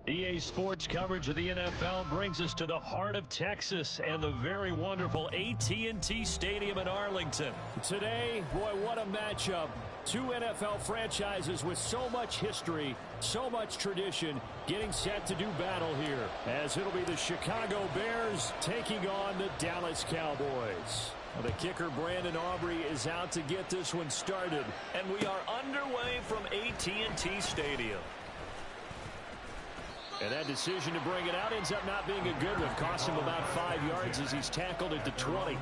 EA Sports coverage of the NFL brings us to the heart of Texas and the very wonderful AT&T Stadium in Arlington. Today, boy, what a matchup. Two NFL franchises with so much history, so much tradition, getting set to do battle here, as it'll be the Chicago Bears taking on the Dallas Cowboys. The kicker, Brandon Aubrey, is out to get this one started. And we are underway from AT&T Stadium. And that decision to bring it out ends up not being a good one. Cost him about 5 yards as he's tackled at the 20.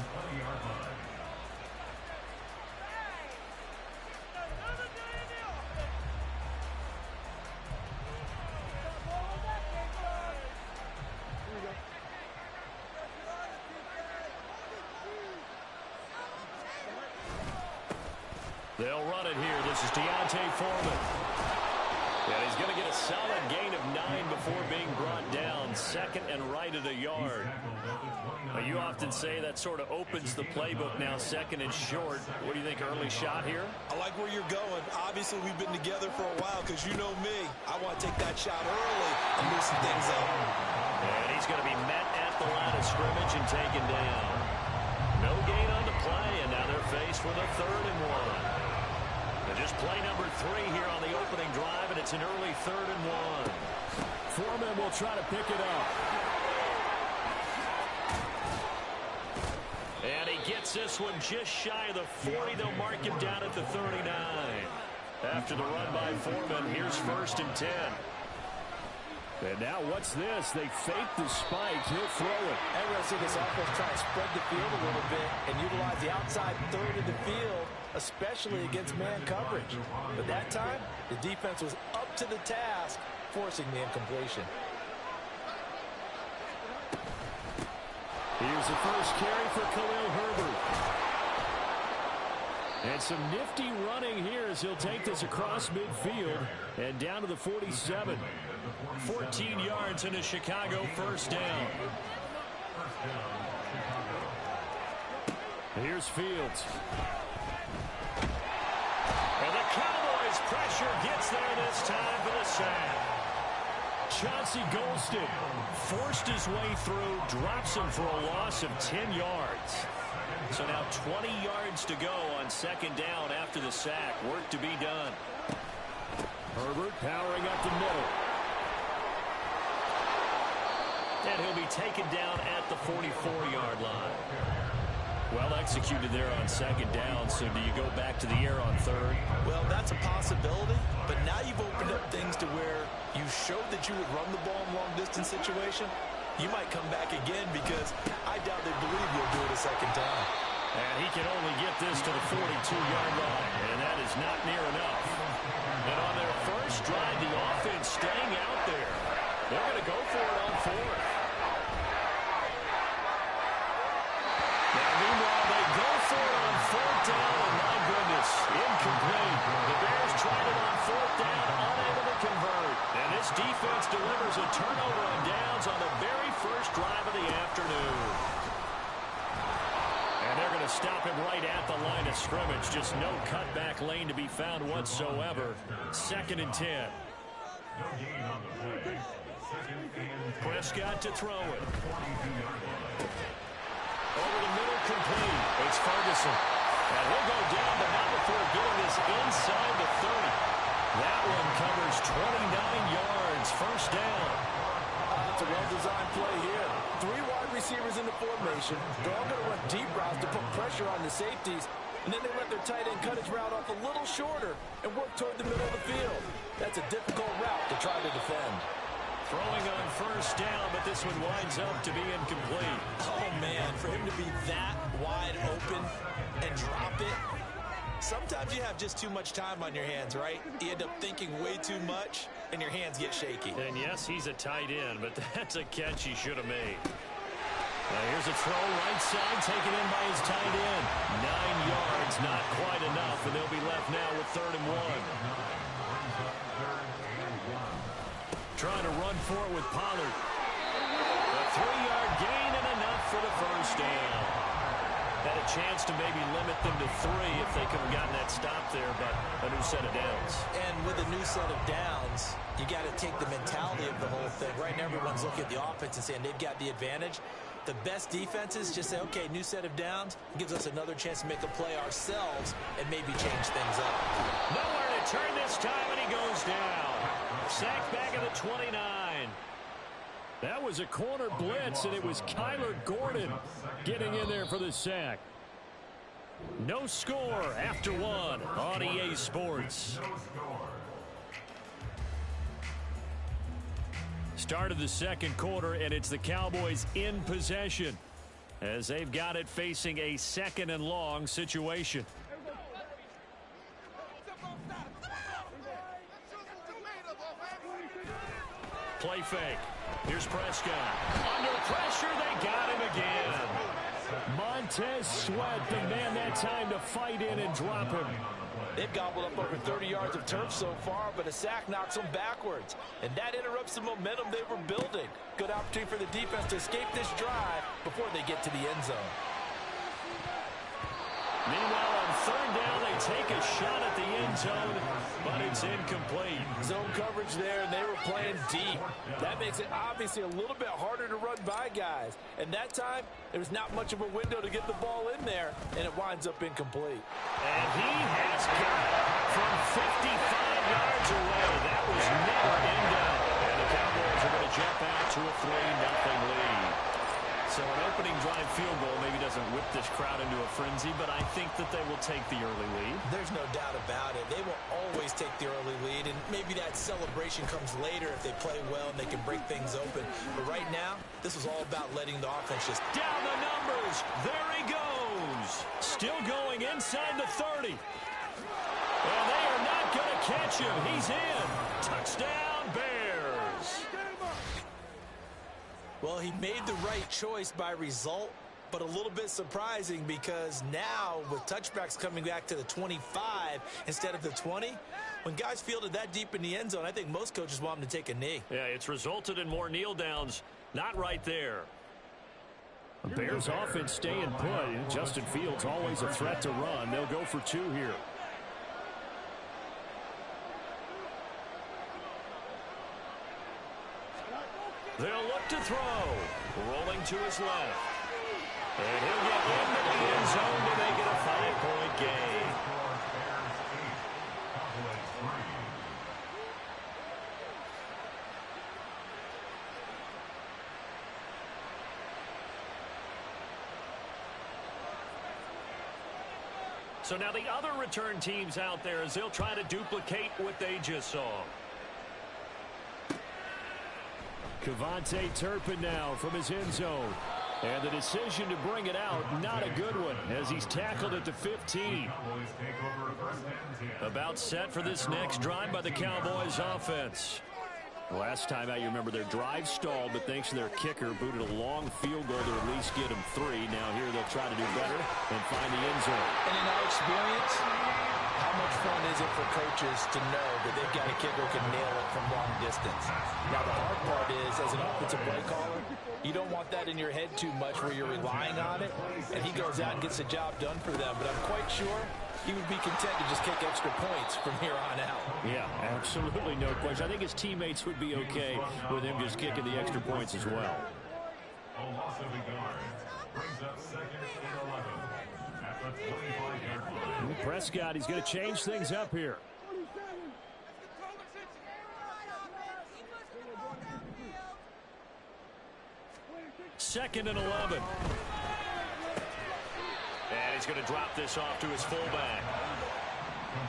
They'll run it here. This is Deontay Foreman. And he's going to get a solid gain of 9 before being brought down. Second and right at a yard. Now, you often say that sort of opens the playbook now, second and short. What do you think, early shot here? I like where you're going. Obviously, we've been together for a while because you know me. I want to take that shot early and loosen things up. And he's going to be met at the line of scrimmage and taken down. No gain on the play, and now they're faced with a 3rd and 1. Just play number 3 here on the opening drive, and it's an early 3rd and 1. Foreman will try to pick it up. And he gets this one just shy of the 40. They'll mark him down at the 39. After the run by Foreman, here's 1st and 10. And now what's this? They fake the spike. He'll throw it. And we're going to see this offense try to spread the field a little bit and utilize the outside 3rd of the field, especially against man coverage. But that time, the defense was up to the task, forcing the incompletion. Here's the first carry for Khalil Herbert. And some nifty running here as he'll take this across midfield and down to the 47. 14 yards and a Chicago 1st down. Here's Fields. And the Cowboys' pressure gets there this time for the sack. Chauncey Golston forced his way through, drops him for a loss of 10 yards. So now 20 yards to go on 2nd down after the sack. Work to be done. Herbert powering up the middle. And he'll be taken down at the 44-yard line. Well executed there on 2nd down, so do you go back to the air on 3rd? Well, that's a possibility, but now you've opened up things to where you showed that you would run the ball in long-distance situation. You might come back again because I doubt they believe you'll do it a 2nd time. And he can only get this to the 42-yard line, and that is not near enough. And on their first drive, the offense staying out there. They're going to go for it on 4th. Now, meanwhile, they go for it on 4th down, and my goodness, incomplete. The Bears tried it on 4th down, unable to convert. And this defense delivers a turnover on downs on the very first drive of the afternoon. And they're going to stop him right at the line of scrimmage. Just no cutback lane to be found whatsoever. 2nd and 10. Prescott to throw it. Over the middle, complete. It's Ferguson. And he'll go down, but not before getting this inside the 30. That one covers 29 yards. 1st down. It's a well-designed play here. 3 wide receivers in the formation. They're all going to run deep routes to put pressure on the safeties. And then they let their tight end cut his route off a little shorter and work toward the middle of the field. That's a difficult route to try to defend. Throwing on 1st down, but this one winds up to be incomplete. Oh, man, for him to be that wide open and drop it, Sometimes you have just too much time on your hands, right? You end up thinking way too much, and your hands get shaky. And yes, he's a tight end, but that's a catch he should have made. Now here's a throw right side, taken in by his tight end. 9 yards, not quite enough, and they'll be left now with 3rd and 1. Trying to run for it with Pollard. A 3-yard gain and enough for the first down. Had a chance to maybe limit them to 3 if they could have gotten that stop there, but a new set of downs. And with a new set of downs, you got to take the mentality of the whole thing. Right now, everyone's looking at the offense and saying they've got the advantage. The best defenses just say, okay, new set of downs, gives us another chance to make a play ourselves and maybe change things up. Nowhere to turn this time, and he goes down. Sacked back at the 29. That was a corner blitz, and it was Kyler Gordon getting in there for the sack. No score after 1 on EA Sports. Start of the second quarter, and it's the Cowboys in possession as they've got it facing a 2nd and long situation. Play fake. Here's Prescott. Under pressure, they got him again. Montez Sweat, the man that time to fight in and drop him. They've gobbled up over 30 yards of turf so far, but a sack knocks them backwards. And that interrupts the momentum they were building. Good opportunity for the defense to escape this drive before they get to the end zone. Meanwhile, on 3rd down, they take a shot at the end zone, but it's incomplete. Zone coverage there, and they were playing deep. That makes it obviously a little bit harder to run by guys. And that time, there was not much of a window to get the ball in there, and it winds up incomplete. And he has got it from 55 yards away. That was never in doubt. And the Cowboys are going to jump out to a 3-0 lead. So an opening drive field goal maybe doesn't whip this crowd into a frenzy, but I think that they will take the early lead. There's no doubt about it. They will always take the early lead, and maybe that celebration comes later if they play well and they can break things open. But right now, this is all about letting the offense just... Down the numbers. There he goes. Still going inside the 30. And they are not going to catch him. He's in. Touchdown, Bears. Well, he made the right choice by result, but a little bit surprising because now with touchbacks coming back to the 25 instead of the 20, when guys fielded that deep in the end zone, I think most coaches want them to take a knee. Yeah, it's resulted in more kneel downs. Not right there. The Bears offense staying put. Justin Fields always a threat to run. They'll go for 2 here. They'll look to throw. Rolling to his left. And he'll get into the end zone to make it a 5-point gain. So now the other return teams out there as they'll try to duplicate what they just saw. Kevontae Turpin now from his end zone. And the decision to bring it out, not a good one, as he's tackled at the 15. About set for this next drive by the Cowboys offense. Last time out, you remember their drive stalled, but thanks to their kicker, booted a long field goal to at least get them 3. Now here they'll try to do better and find the end zone. And in our experience, how much fun is it for coaches to know that they've got a kicker who can nail it from long distance? Now, the hard part is, as an offensive play caller, you don't want that in your head too much where you're relying on it, and he goes out and gets the job done for them. But I'm quite sure he would be content to just kick extra points from here on out. Yeah, absolutely no question. I think his teammates would be okay with him just kicking the extra points as well. Prescott, he's going to change things up here. Second and 11. And he's going to drop this off to his fullback.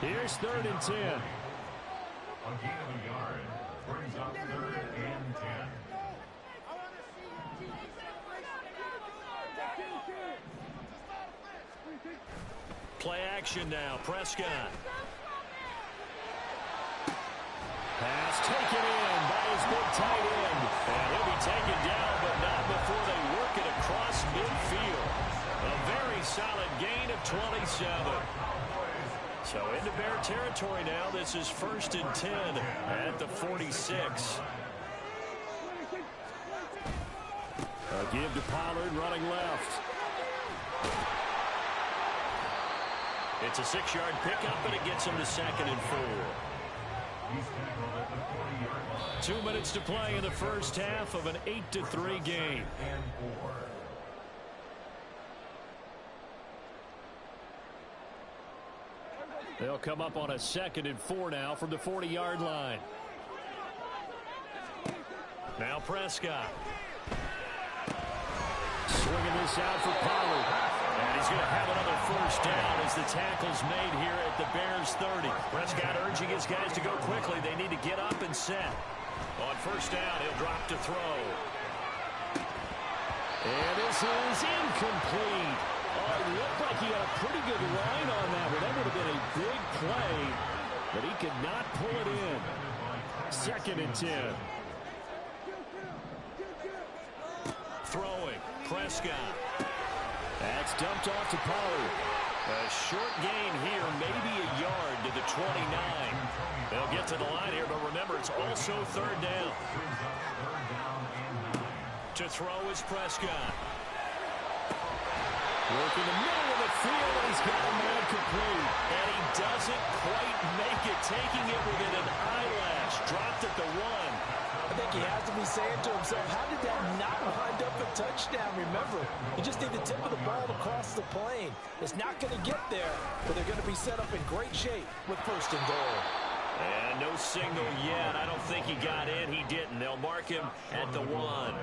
Here's 3rd and 10. A gain of a yard brings up 3rd and 10. Play action now. Prescott. Pass taken in by his big tight end. And he'll be taken down, but not before they work it across midfield. A very solid gain of 27. So into Bear territory now. This is 1st and 10 at the 46. A give to Pollard running left. It's a 6-yard pickup, and it gets him to 2nd and 4. 2 minutes to play in the first half of an 8-3 game. They'll come up on a 2nd and 4 now from the 40-yard line. Now Prescott. Swinging this out for Pollard. And he's going to have another first down as the tackle's made here at the Bears 30. Prescott urging his guys to go quickly. They need to get up and set. On first down, he'll drop to throw. And this is incomplete. Oh, it looked like he had a pretty good line on that one. That would have been a big play, but he could not pull it in. 2nd and 10. Throwing. Prescott. That's dumped off to Pollard. A short gain here, maybe a yard to the 29. They'll get to the line here, but remember, it's also 3rd down. To throw is Prescott. Working the middle of the field, and he's got a man complete. And he doesn't quite make it, taking it within an eyelash. Dropped at the 1. I think he has to be saying to himself, how did that not wind up a touchdown? Remember, you just need the tip of the ball to cross the plane. It's not going to get there, but they're going to be set up in great shape with 1st and goal. And no signal yet. I don't think he got in. He didn't. They'll mark him at the 1. Pollard.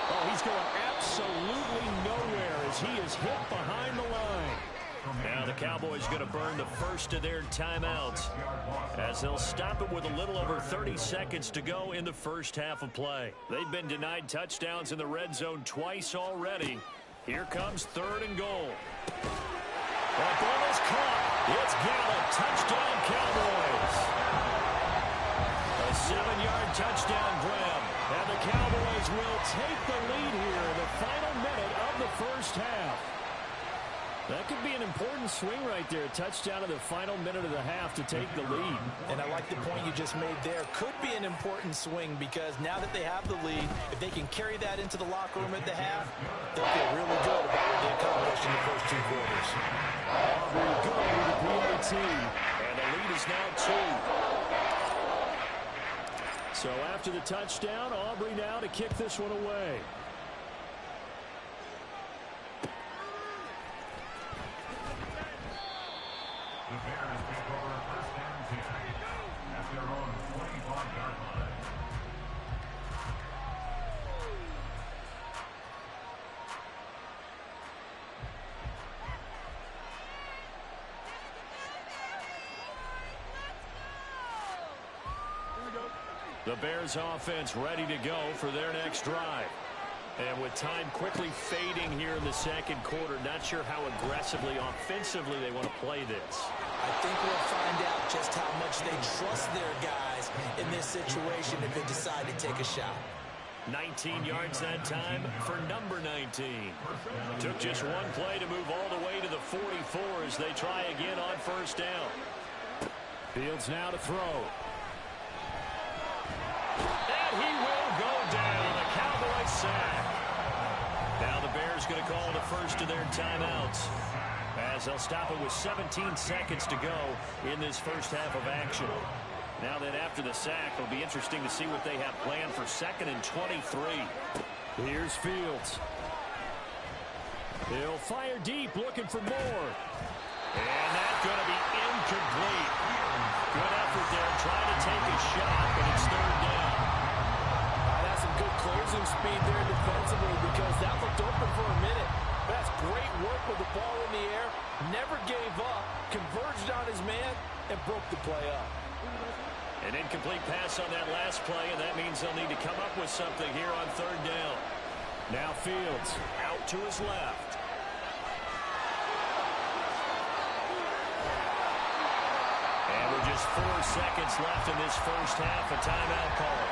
Oh, he's going absolutely nowhere as he is hit behind the line. Now the Cowboys going to burn the first of their timeouts as they'll stop it with a little over 30 seconds to go in the first half of play. They've been denied touchdowns in the red zone twice already. Here comes 3rd and goal. The ball is caught. It's Gallup. Touchdown, Cowboys. A 7-yard touchdown grab. And the Cowboys will take the lead here in the final minute of the first half. That could be an important swing right there. A touchdown in the final minute of the half to take the lead. And I like the point you just made there. Could be an important swing because now that they have the lead, if they can carry that into the locker room at the half, they'll feel really good about what they accomplished in the first 2 quarters. Aubrey going to the PAT. And the lead is now 2. So after the touchdown, Aubrey now to kick this one away. The Bears take over 1st and 10 at their own 25-yard line. The Bears offense ready to go for their next drive. And with time quickly fading here in the 2nd quarter, not sure how aggressively, offensively they want to play this. I think we'll find out just how much they trust their guys in this situation if they decide to take a shot. 19 yards that time for number 19. Took just one play to move all the way to the 44 as they try again on 1st down. Fields now to throw. And he will go down. The Cowboys sack. Now the Bears going to call the first of their timeouts as they'll stop it with 17 seconds to go in this first half of action. Now that after the sack, it'll be interesting to see what they have planned for 2nd and 23. Here's Fields. He'll fire deep, looking for more. And that's going to be incomplete. Good effort there, trying to take a shot, but it's 3rd down. That's some good closing speed there defensively because that looked open for a minute. That's great work with the ball in the air. Never gave up, converged on his man, and broke the play up. An incomplete pass on that last play, and that means they'll need to come up with something here on 3rd down. Now Fields. Out to his left. And with just 4 seconds left in this first half, a timeout call.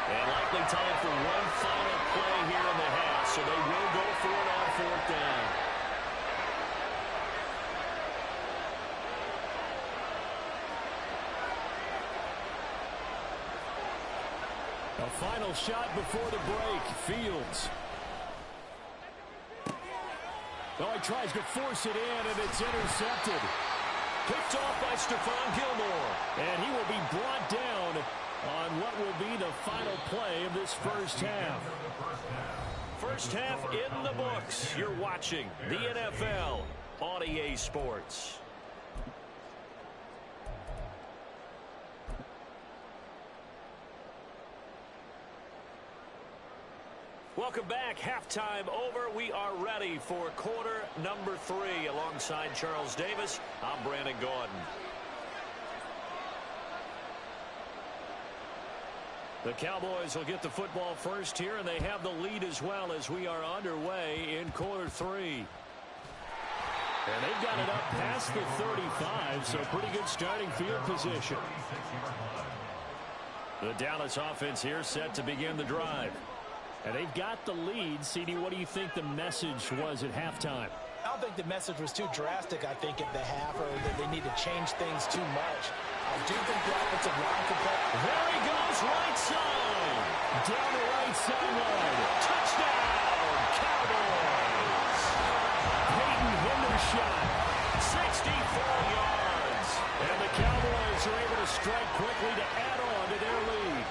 And likely time for one final play here in the half, so they will go for it on 4th down. A final shot before the break. Fields. Oh, he tries to force it in, and it's intercepted. Picked off by Stephon Gilmore. And he will be brought down on what will be the final play of this first half. First half in the books. You're watching the NFL on EA Sports. Welcome back. Halftime over. We are ready for quarter number 3. Alongside Charles Davis, I'm Brandon Gaudin. The Cowboys will get the football first here, and they have the lead as well as we are underway in quarter 3. And they've got it up past the 35, so pretty good starting field position. The Dallas offense here set to begin the drive. And they've got the lead. CD, what do you think the message was at halftime? I don't think the message was too drastic, I think, at the half, or that they need to change things too much. I do think the offensive line could play. There he goes, right side. Down the right sideline. Touchdown, Cowboys. Peyton Hendershot. 64 yards. And the Cowboys are able to strike quickly to add on to their lead.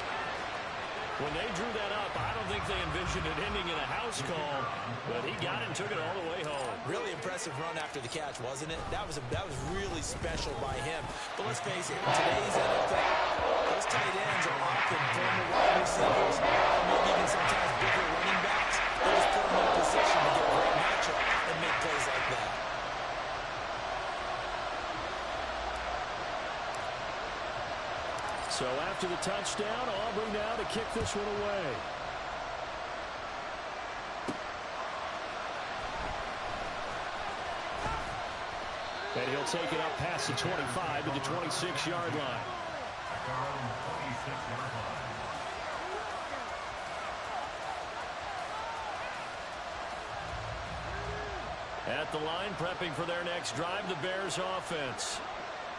When they drew that up, I don't think they envisioned it ending in a house call, but he got it and took it all the way home. Really impressive run after the catch, wasn't it? That was really special by him. But let's face it, in today's NFL, those tight ends are often former wide receivers, or maybe even sometimes bigger running backs. They just put them in a position to get a great matchup and make plays like that. So after the touchdown, Aubrey now to kick this one away. And he'll take it up past the 25 to the 26-yard line. At the line, prepping for their next drive, the Bears offense.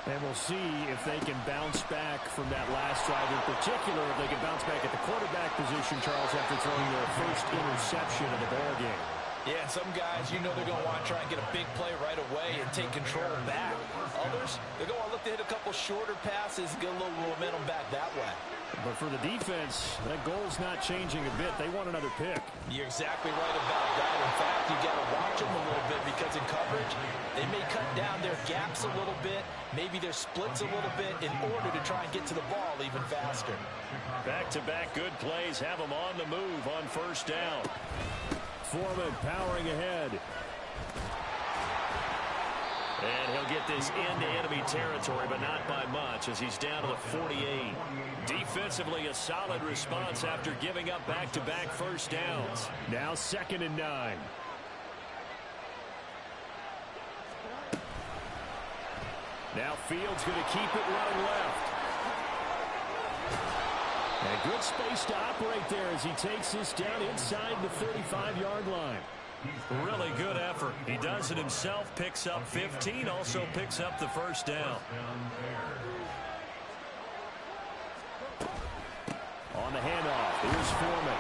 And we'll see if they can bounce back from that last drive, in particular, if they can bounce back at the quarterback position, Charles, after throwing their first interception of the ball game. Yeah, some guys, you know they're going to want to try and get a big play right away and take control back. Others, they're going to look to hit a couple shorter passes and get a little momentum back that way. But for the defense, that goal's not changing a bit. They want another pick. You're exactly right about that. In fact, you got to watch them a little bit because in coverage, they may cut down their gaps a little bit, maybe their splits a little bit in order to try and get to the ball even faster. Back-to-back good plays have them on the move on first down. Foreman powering ahead. And he'll get this into enemy territory, but not by much as he's down to the 48. Defensively, a solid response after giving up back-to-back first downs. Now 2nd and 9. Now Fields going to keep it running left. And good space to operate there as he takes this down inside the 35-yard line. Really good effort. He does it himself, picks up 15, also picks up the first down. On the handoff, here's Foreman.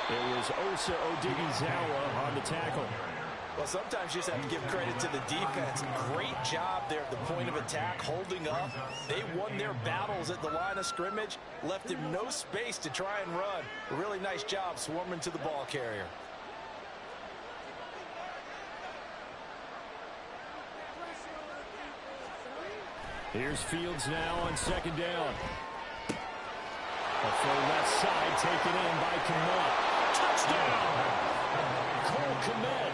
It was Osa Odighizuwa on the tackle. Well, sometimes you just have to give credit to the defense. Great job there at the point of attack, holding up. They won their battles at the line of scrimmage, left him no space to try and run. A really nice job swarming to the ball carrier. Here's Fields now on 2nd down. A full left side taken in by Kmet. Touchdown! Cole Kmet,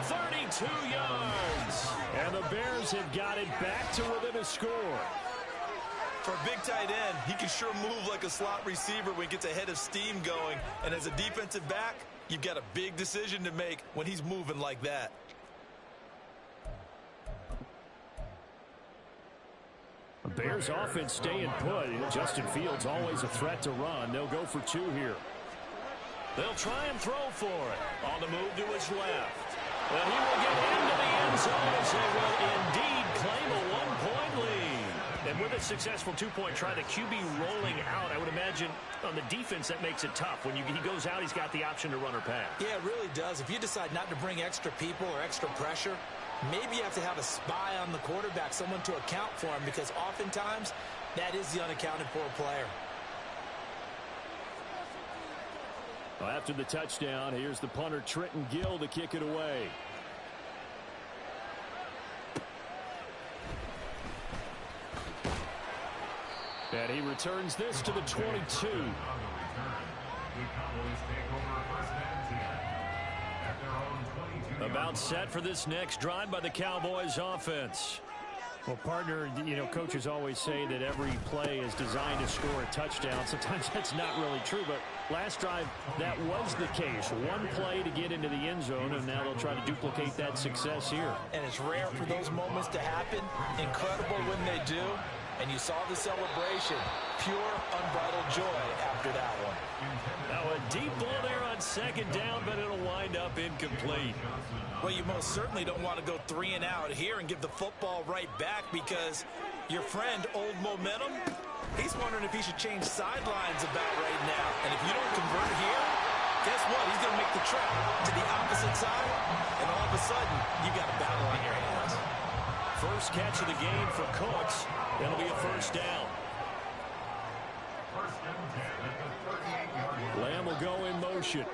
32 yards. And the Bears have got it back to within a score. For a big tight end, he can sure move like a slot receiver when he gets a head of steam going. And as a defensive back, you've got a big decision to make when he's moving like that. The Bears offense staying put. Justin Fields always a threat to run. They'll go for 2 here. They'll try and throw for it. On the move to his left. Well, he will get into the end zone as they will indeed claim a 1-point lead. And with a successful 2-point try, the QB rolling out, I would imagine on the defense that makes it tough. When he goes out, he's got the option to run or pass. Yeah, it really does. If you decide not to bring extra people or extra pressure, maybe you have to have a spy on the quarterback, someone to account for him, because oftentimes that is the unaccounted for player. Well, after the touchdown, here's the punter Trenton Gill to kick it away. And he returns this to the 22. About set for this next drive by the Cowboys offense. Well, partner, coaches always say that every play is designed to score a touchdown. Sometimes that's not really true, but last drive, that was the case. One play to get into the end zone, and now they'll try to duplicate that success here. And it's rare for those moments to happen. Incredible when they do. And you saw the celebration. Pure, unbridled joy after that one. Now a deep ball there on second down, but it'll wind up incomplete. Well, you most certainly don't want to go 3 and out here and give the football right back, because your friend, Old Momentum, he's wondering if he should change sidelines about right now. And if you don't convert here, guess what? He's going to make the trek to the opposite side, and all of a sudden, you got a battle on your hands. First catch of the game for Cooks. That'll be a first down. Lamb will go in motion.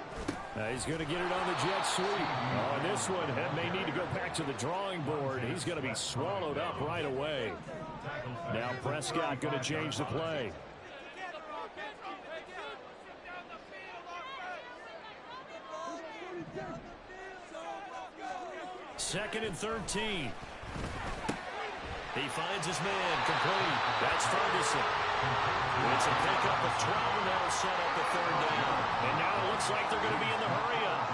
He's going to get it on the jet sweep. On this one, may need to go back to the drawing board. He's going to be swallowed up right away. Now Prescott going to change the play. Second and 13. He finds his man, complete. That's Ferguson. It's a pickup of 12, and that'll set up a third down. And now it looks like they're going to be in the hurry-up.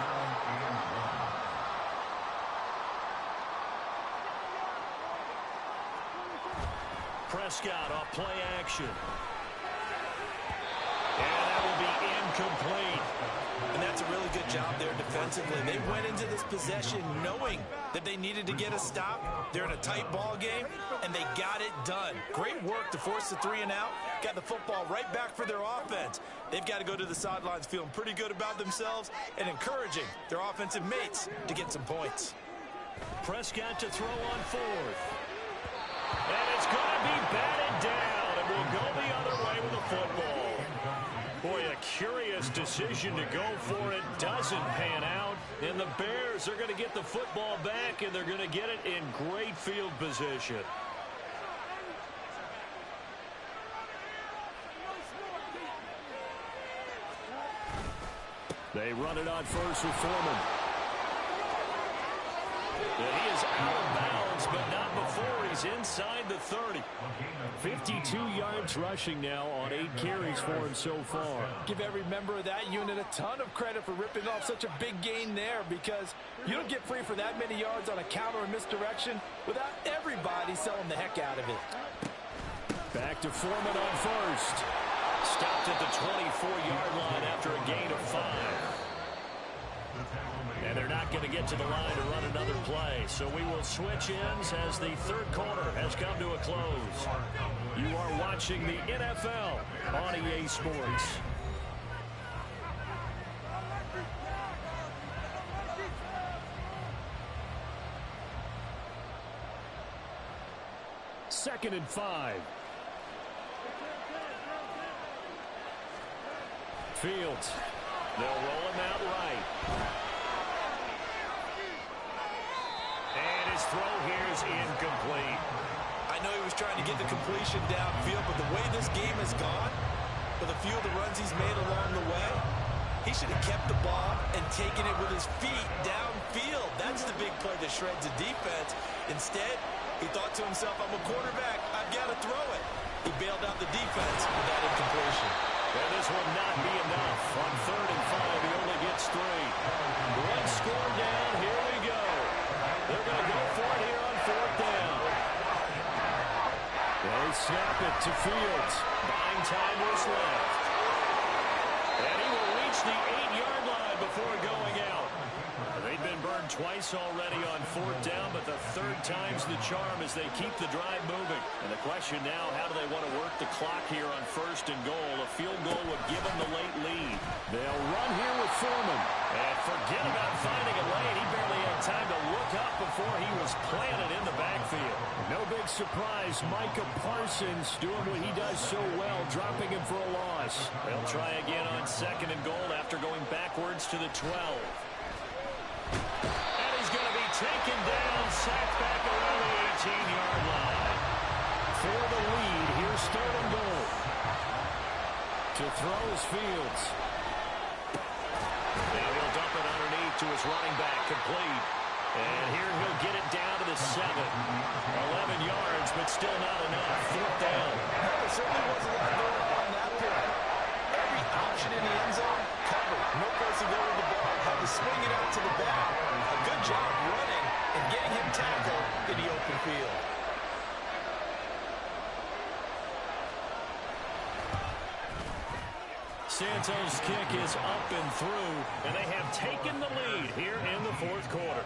Prescott off play action. And that will be incomplete. And that's a really good job there defensively. They went into this possession knowing that they needed to get a stop. They're in a tight ball game, and they got it done. Great work to force the 3 and out. Got the football right back for their offense. They've got to go to the sidelines feeling pretty good about themselves and encouraging their offensive mates to get some points. Prescott to throw on 4th. And it's going to be batted down, and we'll go the other way with the football. Boy, a curious decision to go for it. Doesn't pan out. And the Bears are going to get the football back, and they're going to get it in great field position. They run it on first with Foreman. And he is out of bounds, but not before he's inside the 30. 52 yards rushing now on 8 carries for him so far. Give every member of that unit a ton of credit for ripping off such a big gain there, because you don't get free for that many yards on a counter or misdirection without everybody selling the heck out of it. Back to Foreman on first. Stopped at the 24-yard line after a gain of 5. And they're not going to get to the line to run another play. So we will switch ends as the third quarter has come to a close. You are watching the NFL on EA Sports. Second and 5. Fields. They'll roll him out right. And his throw here is incomplete. I know he was trying to get the completion downfield, but the way this game has gone, with a few of the runs he's made along the way, he should have kept the ball and taken it with his feet downfield. That's the big play that shreds the defense. Instead, he thought to himself, I'm a quarterback. I've got to throw it. He bailed out They snap it to Fields. Buying time was left. And he will reach the 8-yard line before going out. They've been burned twice already on 4th down, but the 3rd time's the charm as they keep the drive moving. And the question now, how do they want to work the clock here on 1st and goal? A field goal would give them the late lead. They'll run here with Foreman. And forget about finding a lane. He barely had time to look up before he was planted in the backfield. No big surprise. Micah Parsons doing what he does so well, dropping him for a loss. They'll try again on 2nd and goal after going backwards to the 12. And he's going to be taken down, sacked back around the 18-yard line. For the lead, here's 3rd and goal. To throw is Fields. Now he'll dump it underneath to his running back, complete. And here he'll get it down to the 7. 11 yards, but still not enough. 4th down. There certainly wasn't a lot going on that play. Every option in the end zone, covered. No place to go with the ball. Had to swing it out to the back. A good job running and getting him tackled in the open field. Santos' kick is up and through, and they have taken the lead here in the 4th quarter.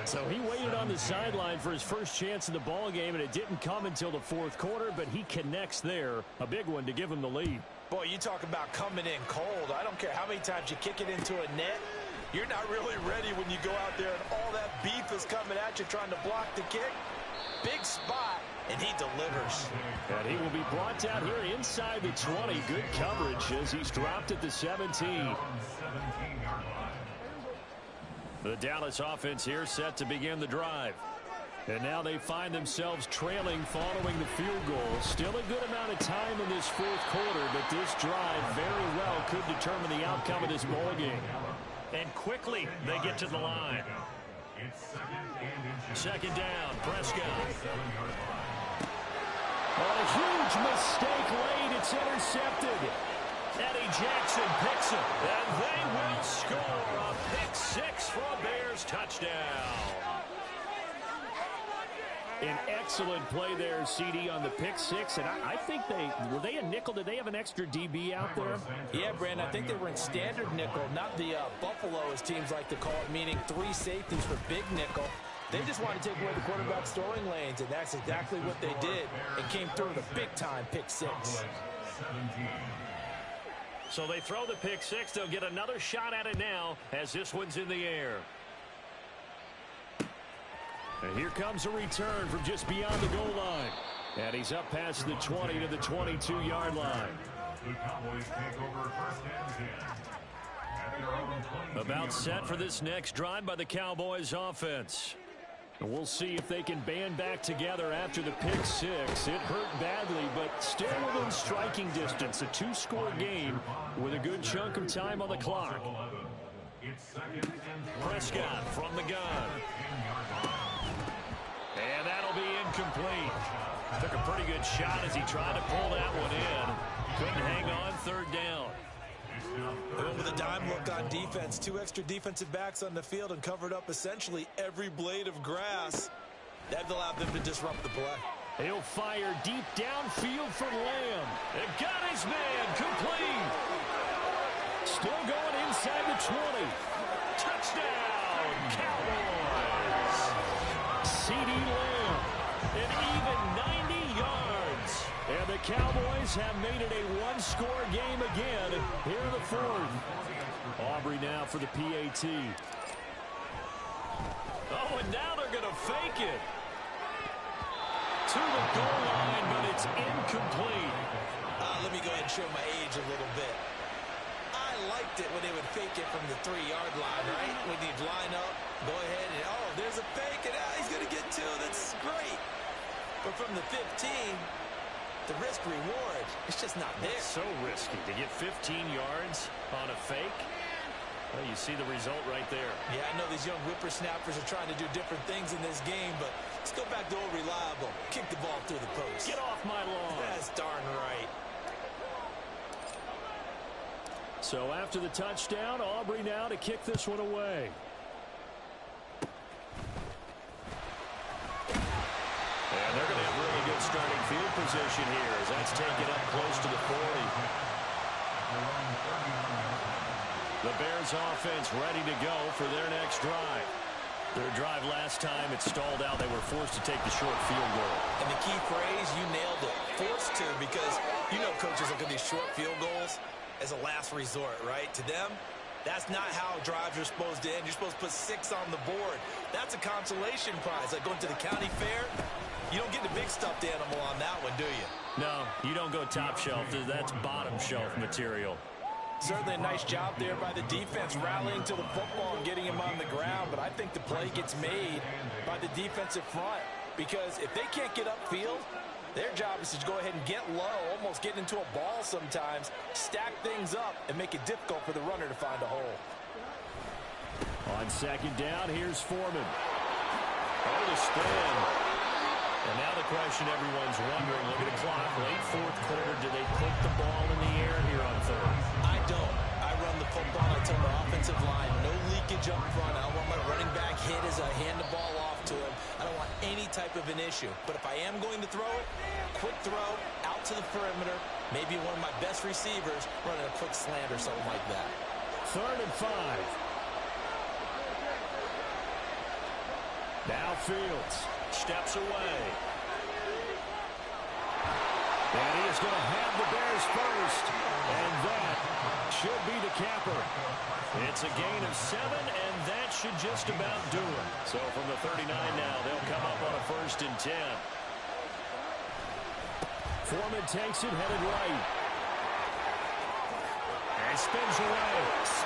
So he waited on the sideline for his first chance in the ball game, and it didn't come until the 4th quarter, but he connects there. A big one to give him the lead. Boy, you talk about coming in cold. I don't care how many times you kick it into a net. You're not really ready when you go out there and all that beef is coming at you trying to block the kick. Big spot, and he delivers. And he will be brought down here inside the 20. Good coverage as he's dropped at the 17. The Dallas offense here set to begin the drive. And now they find themselves trailing following the field goal. Still a good amount of time in this 4th quarter, but this drive very well could determine the outcome of this ball game. And quickly they get to the line. 2nd down, Prescott. A huge mistake late. It's intercepted. Eddie Jackson picks it, and they will score a pick 6 for a Bears touchdown. An excellent play there, CD, on the pick 6. And I think were they a nickel? Did they have an extra DB out there? Yeah, Brandon, I think they were in standard nickel, not the Buffalo, as teams like to call it, meaning 3 safeties for big nickel. They just wanted to take away the quarterback's throwing lanes, and that's exactly what they did. And came through with a big-time pick 6. So they throw the pick 6. They'll get another shot at it now as this one's in the air. And here comes a return from just beyond the goal line. And he's up past the 20 to the 22-yard line. The Cowboys take over 1st and 10. At their own 20. About set for this next drive by the Cowboys offense. And we'll see if they can band back together after the pick 6. It hurt badly, but still within striking distance. A 2-score game with a good chunk of time on the clock. Prescott from the gun. And that'll be incomplete. Took a pretty good shot as he tried to pull that one in. Couldn't hang on 3rd down. They went with a dime look on defense. 2 extra defensive backs on the field and covered up essentially every blade of grass. That allowed them to disrupt the play. He'll fire deep downfield from Lamb. It got his man complete. Still going inside the 20. Touchdown, Cowboys. CD Lamb, an even 90 yards. And the Cowboys have made it a 1-score game again here in the 4th. Aubrey now for the PAT. Oh, and now they're going to fake it. To the goal line, but it's incomplete. Let me go ahead and show my age a little bit. I liked it when they would fake it from the 3-yard line, right? When you'd line up, go ahead and, oh, there's a fake, and he's going to get 2. That's great. But from the 15, the risk-reward, it's just not there. It's so risky to get 15 yards on a fake. Well, you see the result right there. Yeah, I know these young whippersnappers are trying to do different things in this game, but let's go back to old reliable. Kick the ball through the post. Get off my lawn. That's darn right. So after the touchdown, Aubrey now to kick this one away. And they're going to have really good starting field position here as that's taken up close to the 40. The Bears offense ready to go for their next drive. Their drive last time, it stalled out. They were forced to take the short field goal. And the key phrase, you nailed it. Forced to, because you know coaches look at these short field goals as a last resort, right? To them, that's not how drives are supposed to end. You're supposed to put 6 on the board. That's a consolation prize. Like going to the county fair, you don't get the big stuffed animal on that one, do you? No, you don't go top shelf. That's bottom shelf material. Certainly a nice job there by the defense rallying to the football and getting him on the ground, but I think the play gets made by the defensive front because if they can't get upfield, their job is to go ahead and get low, almost get into a ball sometimes, stack things up, and make it difficult for the runner to find a hole. On second down, here's Foreman. Oh, the spin. And now the question everyone's wondering, look at the clock, late fourth quarter, do they put the ball in the air here on third? I don't. I run the football. I tell my offensive line, no leakage up front. I don't want my running back hit as I hand the ball off to him. I don't want any type of an issue. But if I am going to throw it, quick throw, out to the perimeter, maybe one of my best receivers running a quick slant or something like that. 3rd and 5. Now Fields Steps away. And he is going to have the Bears first. And that should be the capper. It's a gain of 7, and that should just about do it. So from the 39 now, they'll come up on a 1st and 10. Foreman takes it, headed right. And spins away.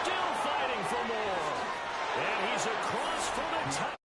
Still fighting for more. And he's across for the touchdown.